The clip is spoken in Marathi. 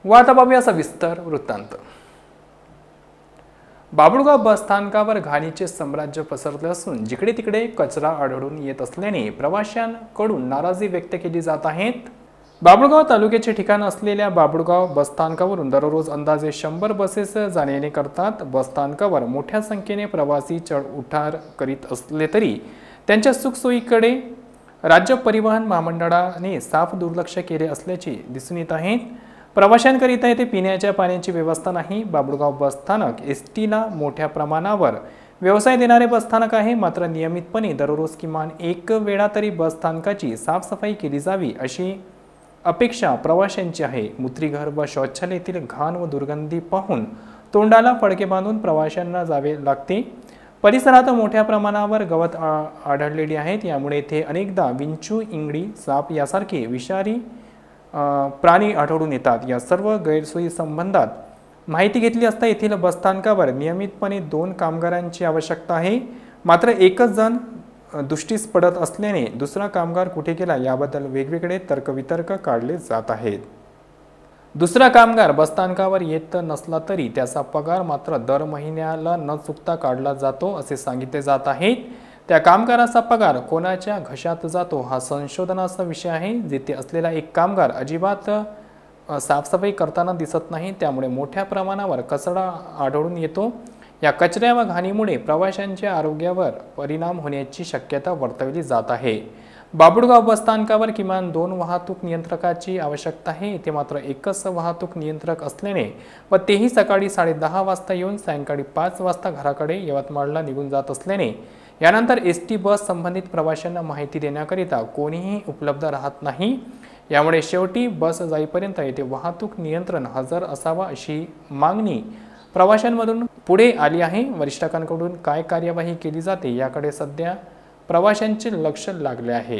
व आता पाहूया सविस्तर वृत्तांत। बाभुळगाव बसस्थानकावर घाणीचे साम्राज्य पसरले असून जिकडे तिकडे कचरा आढळून येत असल्याने प्रवाशांकडून नाराजी व्यक्त केली जात आहे। बाभुळगाव तालुक्याचे ठिकाण असलेल्या बाभुळगाव बसस्थानकावरून दररोज अंदाजे 100 बसेस जाणे-येणे करतात। बसस्थानकावर मोठ्या संख्येने प्रवासी चढ-उतार करीत असले तरी त्यांच्या सुखसोयीकडे राज्य परिवहन महामंडळाने साफ दुर्लक्ष केले असल्याचे दिसून येत आहे। प्रवाशांकरिता येथे पिण्याच्या पाण्याची व्यवस्था नाही। बाभुळगाव बसस्थानक एसटीला मोठ्या प्रमाणावर व्यवसाय देणारे बसस्थानक आहे, मात्र नियमितपणे दररोज किमान एक वेळा तरी बसस्थानकाची साफसफाई केली जावी अशी अपेक्षा प्रवाशांची आहे। मूत्रीघर व शौचालयातील घाण व दुर्गंधी पाहून तोंडाला फडके बांधून प्रवाशांना जावे लागते। परिसरात मोठ्या प्रमाणावर गवत आढळलेली आहेत, यामुळे येथे अनेकदा विंचू, इंगडी, साप यासारखे विषारी प्राणी आढळून येतात। या सर्व गैरसोयी संबंधात माहिती घेतली असता येथील बसस्थानकावर नियमितपणे 2 कामगारांची आवश्यकता आहे, मात्र एकच जण दृष्टीस पडत असल्याने दुसरा कामगार कुठे गेला याबद्दल वेगवेगळे तर्कवितर्क काढले जात आहेत। दुसरा कामगार बसस्थानकावर येत नसला तरी त्याचा पगार मात्र दर महिन्याला न चुकता काढला जातो असे सांगितले जात आहे। त्या कामगाराचा पगार कोणाच्या घशात जातो हा संशोधनाचा विषय आहे। जेथे असलेला एक कामगार अजिबात साफसफाई करताना दिसत नाही, त्यामुळे मोठ्या प्रमाणावर कचरा आढळून येतो। या कचऱ्या व घाणीमुळे प्रवाशांच्या आरोग्यावर परिणाम होण्याची शक्यता वर्तवली जात आहे। बाभुळगाव बसस्थानकावर किमान 2 वाहतूक नियंत्रकाची आवश्यकता आहे। येथे मात्र एकच वाहतूक नियंत्रक असल्याने व तेही सकाळी 10:30 वाजता येऊन सायंकाळी 5 वाजता घराकडे यवतमाळला निघून जात असल्याने यानंतर एसटी बस संबंधित प्रवाशांना माहिती देण्याकरिता कोणीही उपलब्ध राहत नाही। यामुळे शेवटी बस जाईपर्यंत येथे वाहतूक नियंत्रण हजर असावा अशी मागणी प्रवाशांमधून पुढे आली आहे। वरिष्ठांकडून काय कार्यवाही केली जाते याकडे सध्या प्रवाशांचे लक्ष लागले आहे।